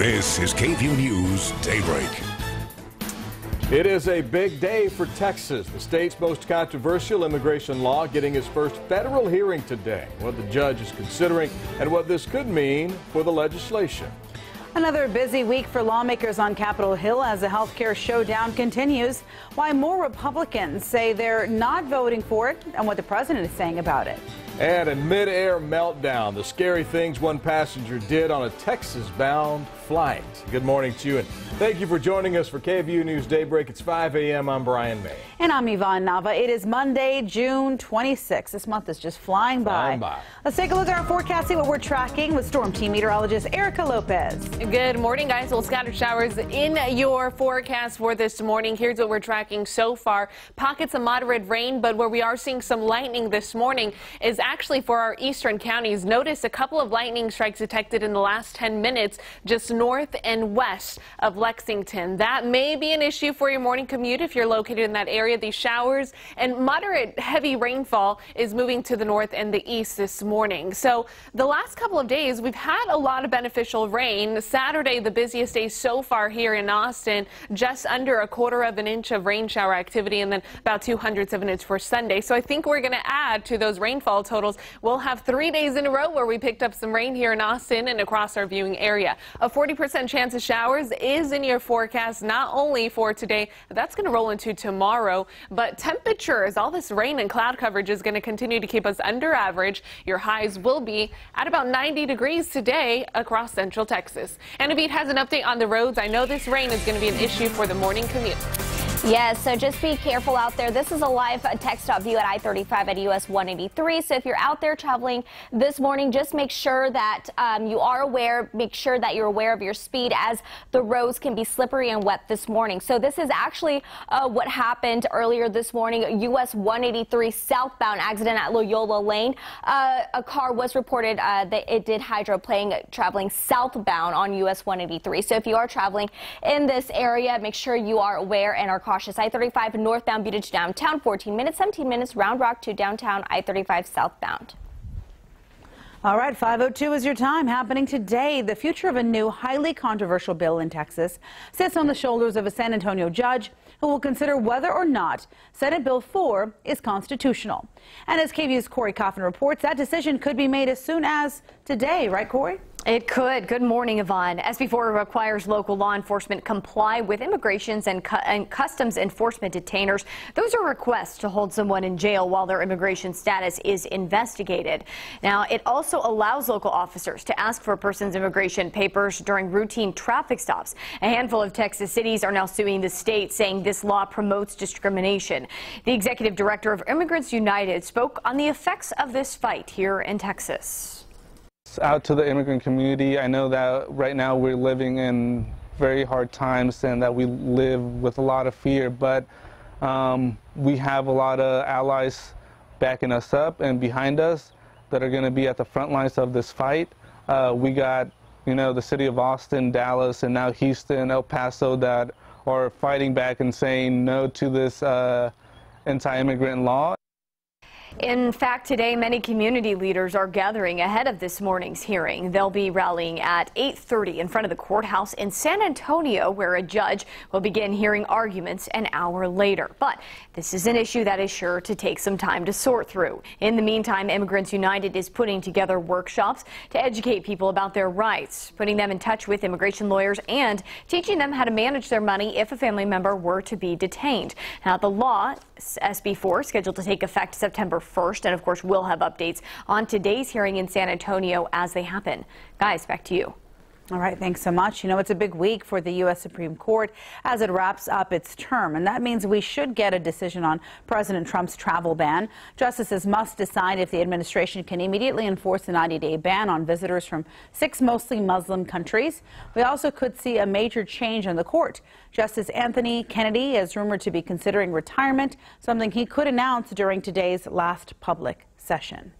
This is KVUE News Daybreak. It is a big day for Texas, the state's most controversial immigration law getting its first federal hearing today. What the judge is considering and what this could mean for the legislation. Another busy week for lawmakers on Capitol Hill as the health care showdown continues. Why more Republicans say they're not voting for it and what the president is saying about it. And a mid-air meltdown, the scary things one passenger did on a Texas-bound flight. Good morning to you, and thank you for joining us for KVUE News Daybreak. It's 5 a.m. I'm Brian May. And I'm Yvonne Nava. It is Monday, June 26th. This month is just flying by. Let's take a look at our forecast, see what we're tracking with Storm Team meteorologist Erica Lopez. Good morning, guys. Well, scattered showers in your forecast for this morning. Here's what we're tracking so far. Pockets of moderate rain, but where we are seeing some lightning this morning is actually for our eastern counties. Notice a couple of lightning strikes detected in the last 10 minutes just north and west of Lexington. That may be an issue for your morning commute if you're located in that area. These showers and moderate heavy rainfall is moving to the north and the east this morning. So the last couple of days we've had a lot of beneficial rain. Saturday, the busiest day so far here in Austin, just under 1/4 of an inch of rain shower activity, and then about 2/100 of an inch for Sunday. So I think we're going to add to those rainfall totals. We'll have 3 days in a row where we picked up some rain here in Austin and across our viewing area. A 40% chance of showers is in your forecast, not only for today, that's going to roll into tomorrow, but temperatures, all this rain and cloud coverage is going to continue to keep us under average. Your highs will be at about 90 degrees today across central Texas. And Abid has an update on the roads. I know this rain is going to be an issue for the morning commute. Yes, so just be careful out there. This is a live text-stop view at I-35 at US 183. So if you're out there traveling this morning, just make sure that you are aware, make sure that you're aware of your speed as the roads can be slippery and wet this morning. So this is actually what happened earlier this morning. US 183 southbound accident at Loyola Lane. A car was reported that it did hydroplane traveling southbound on US 183. So if you are traveling in this area, make sure you are aware and are cautious. I-35 northbound Butte to downtown, 14 minutes, 17 minutes, Round Rock to downtown, I-35 southbound. All right, 5:02 is your time. Happening today, the future of a new highly controversial bill in Texas sits on the shoulders of a San Antonio judge who will consider whether or not Senate Bill 4 is constitutional. And as KVUE's Corey Coffin reports, that decision could be made as soon as today, right, Corey? It could. Good morning, Yvonne. SB 4 requires local law enforcement comply with immigrations and customs enforcement detainers. Those are requests to hold someone in jail while their immigration status is investigated. Now, it also allows local officers to ask for a person's immigration papers during routine traffic stops. A handful of Texas cities are now suing the state, saying this law promotes discrimination. The executive director of Immigrants United spoke on the effects of this fight here in Texas. Out to the immigrant community, I know that right now we're living in very hard times and that we live with a lot of fear, but we have a lot of allies backing us up and behind us that are going to be at the front lines of this fight. We got, the city of Austin, Dallas, and now Houston, El Paso that are fighting back and saying no to this anti-immigrant law. In fact, today, many community leaders are gathering ahead of this morning's hearing. They'll be rallying at 8:30 in front of the courthouse in San Antonio, where a judge will begin hearing arguments an hour later. But this is an issue that is sure to take some time to sort through. In the meantime, Immigrants United is putting together workshops to educate people about their rights, putting them in touch with immigration lawyers and teaching them how to manage their money if a family member were to be detained. Now, the law, SB 4, scheduled to take effect September 1st, and of course we'll have updates on today's hearing in San Antonio as they happen. Guys, back to you. All right, thanks so much. It's a big week for the U.S. Supreme Court as it wraps up its term, and that means we should get a decision on President Trump's travel ban. Justices must decide if the administration can immediately enforce a 90-day ban on visitors from 6 mostly Muslim countries. We also could see a major change on the court. Justice Anthony Kennedy is rumored to be considering retirement, something he could announce during today's last public session.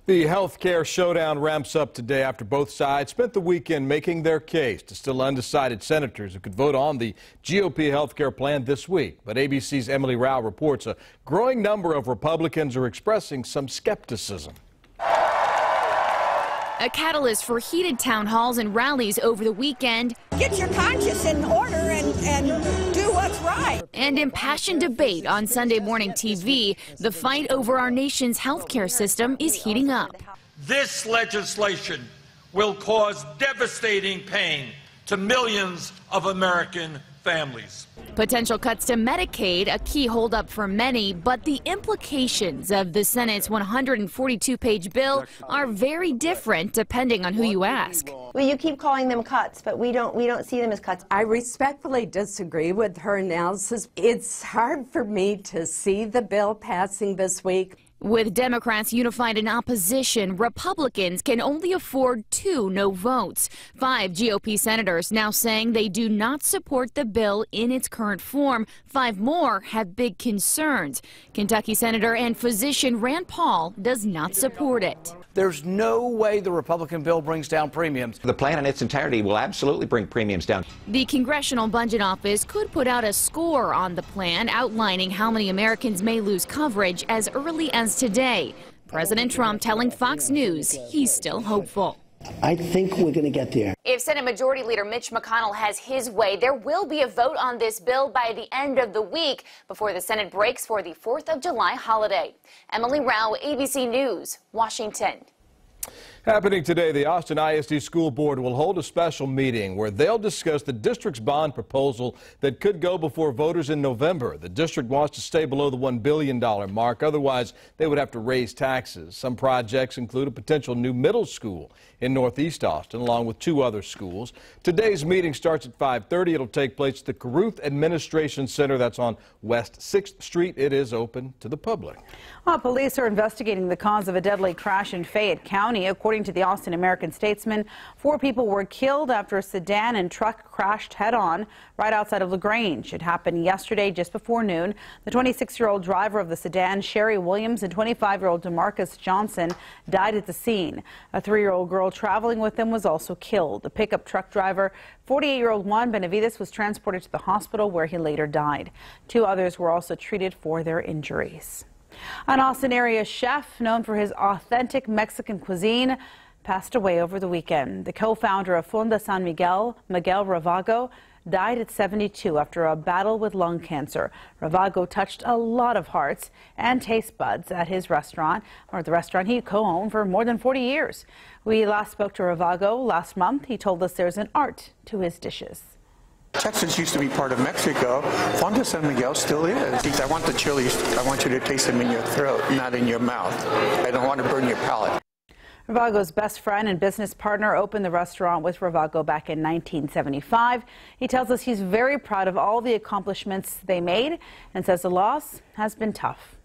The health care showdown ramps up today after both sides spent the weekend making their case to still undecided senators who could vote on the GOP health care plan this week. But ABC's Emily Rao reports a growing number of Republicans are expressing some skepticism. A catalyst for heated town halls and rallies over the weekend. Get your conscience in order and do what's right. And impassioned debate on Sunday morning TV. The fight over our nation's healthcare system is heating up. This legislation will cause devastating pain to millions of American families. Potential cuts to Medicaid, a key holdup for many, but the implications of the Senate's 142-page bill are very different depending on who you ask. Well, you keep calling them cuts, but we don't see them as cuts. I respectfully disagree with her analysis. It's hard for me to see the bill passing this week. With Democrats unified in opposition, Republicans can only afford 2 no votes. 5 GOP senators now saying they do not support the bill in its current form. 5 more have big concerns. Kentucky Senator and physician Rand Paul does not support it. There's no way the Republican bill brings down premiums. The plan in its entirety will absolutely bring premiums down. The Congressional Budget Office could put out a score on the plan outlining how many Americans may lose coverage as early as today. President Trump telling Fox News he's still hopeful. I think we're going to get there. If Senate Majority Leader Mitch McConnell has his way, there will be a vote on this bill by the end of the week before the Senate breaks for the 4th of July holiday. Emily Rao, ABC News, Washington. Happening today, the Austin ISD School Board will hold a special meeting where they'll discuss the district's bond proposal that could go before voters in November. The district wants to stay below the $1 billion mark. Otherwise, they would have to raise taxes. Some projects include a potential new middle school in Northeast Austin, along with 2 other schools. Today's meeting starts at 5:30. It'll take place at the Caruth Administration Center. That's on West 6th Street. It is open to the public. Well, police are investigating the cause of a deadly crash in Fayette County. According to the Austin American-Statesman, 4 people were killed after a sedan and truck crashed head-on right outside of LaGrange. It happened yesterday just before noon. The 26-year-old driver of the sedan, Sherry Williams, and 25-year-old DeMarcus Johnson died at the scene. A 3-year-old girl traveling with them was also killed. The pickup truck driver, 48-year-old Juan Benavides, was transported to the hospital where he later died. 2 others were also treated for their injuries. An Austin area chef known for his authentic Mexican cuisine passed away over the weekend. The co-founder of Fonda San Miguel, Miguel Ravago, died at 72 after a battle with lung cancer. Ravago touched a lot of hearts and taste buds at his restaurant, or the restaurant he co-owned for more than 40 years. We last spoke to Ravago last month. He told us there's an art to his dishes. Texas used to be part of Mexico. Fonda San Miguel still is. I want the chilies. I want you to taste them in your throat, not in your mouth. I don't want to burn your palate. Ravago's best friend and business partner opened the restaurant with Ravago back in 1975. He tells us he's very proud of all the accomplishments they made and says the loss has been tough.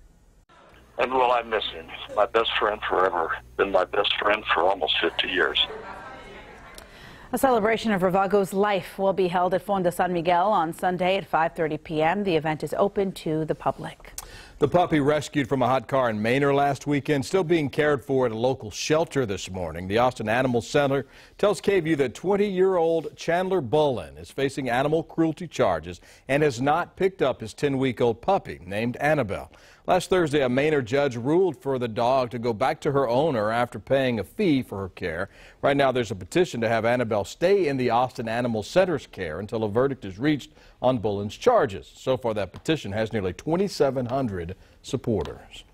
And will I miss him? My best friend forever. Been my best friend for almost 50 years. A celebration of Ravago's life will be held at Fonda San Miguel on Sunday at 5:30 p.m. The event is open to the public. The puppy rescued from a hot car in Manor last weekend still being cared for at a local shelter this morning. The Austin Animal Center tells KVUE that 20-year-old Chandler Bullen is facing animal cruelty charges and has not picked up his 10-week-old puppy named Annabelle. Last Thursday, a Manor judge ruled for the dog to go back to her owner after paying a fee for her care. Right now, there's a petition to have Annabelle stay in the Austin Animal Center's care until a verdict is reached on Bullen's charges. So far, that petition has nearly 2,700 supporters.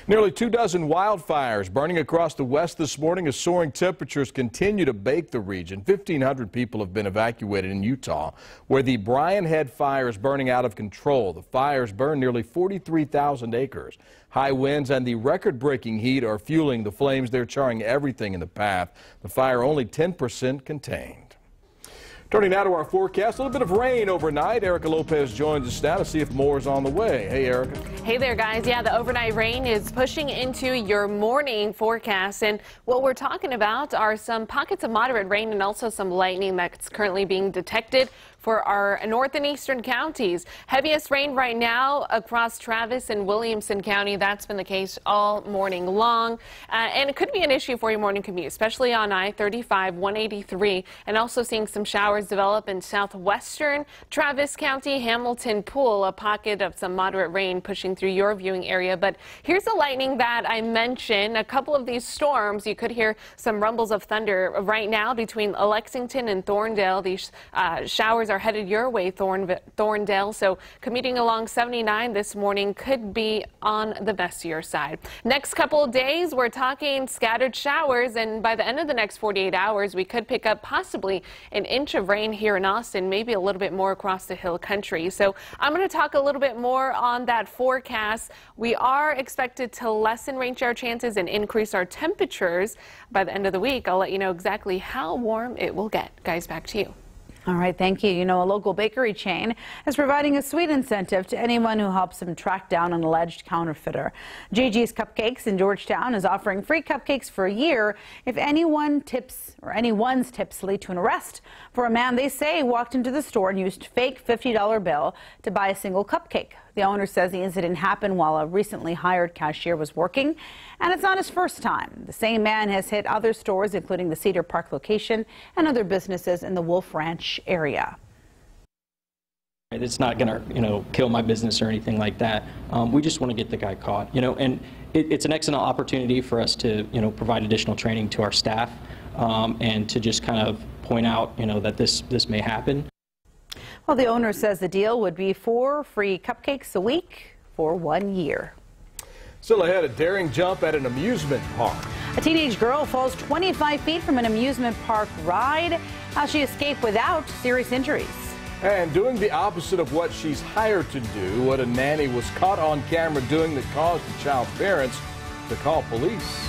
Nearly 24 wildfires burning across the west this morning as soaring temperatures continue to bake the region. 1,500 people have been evacuated in Utah, where the Bryan Head fire is burning out of control. The fires burned nearly 43,000 acres. High winds and the record-breaking heat are fueling the flames. They're charring everything in the path. The fire only 10% contained. Turning now to our forecast, a little bit of rain overnight. Erica Lopez joins us now to see if more is on the way. Hey, Erica. Hey there, guys. Yeah, the overnight rain is pushing into your morning forecast. And what we're talking about are some pockets of moderate rain and also some lightning that's currently being detected for our north and eastern counties. Heaviest rain right now across Travis and Williamson County. That's been the case all morning long. And it could be an issue for your morning commute, especially on I-35, 183, and also seeing some showers develop in southwestern Travis County, Hamilton Pool, a pocket of some moderate rain pushing through your viewing area. But here's the lightning that I mentioned. A couple of these storms, you could hear some rumbles of thunder right now between Lexington and Thorndale. These showers are headed your way, Thorndale. So commuting along 79 this morning could be on the messier side. Next couple of days, we're talking scattered showers, and by the end of the next 48 hours, we could pick up possibly an inch of rain here in Austin, maybe a little bit more across the hill country. So I'm going to talk a little bit more on that forecast. We are expected to lessen rain shower chances and increase our temperatures by the end of the week. I'll let you know exactly how warm it will get. Guys, back to you. All right, thank you. You know, a local bakery chain is providing a sweet incentive to anyone who helps them track down an alleged counterfeiter. GG's Cupcakes in Georgetown is offering free cupcakes for a year if anyone's tips lead to an arrest for a man they say walked into the store and used fake $50 bill to buy a single cupcake. The owner says the incident happened while a recently hired cashier was working, and it's not his first time. The same man has hit other stores, including the Cedar Park location and other businesses in the Wolf Ranch area. It's not going to, kill my business or anything like that. We just want to get the guy caught, and it's an excellent opportunity for us to, provide additional training to our staff and to just kind of point out, that this may happen. Well, the owner says the deal would be 4 free cupcakes a week for 1 year. Still ahead, a daring jump at an amusement park. A teenage girl falls 25 feet from an amusement park ride. How she escaped without serious injuries. And doing the opposite of what she's hired to do, what a nanny was caught on camera doing that caused the child's parents to call police.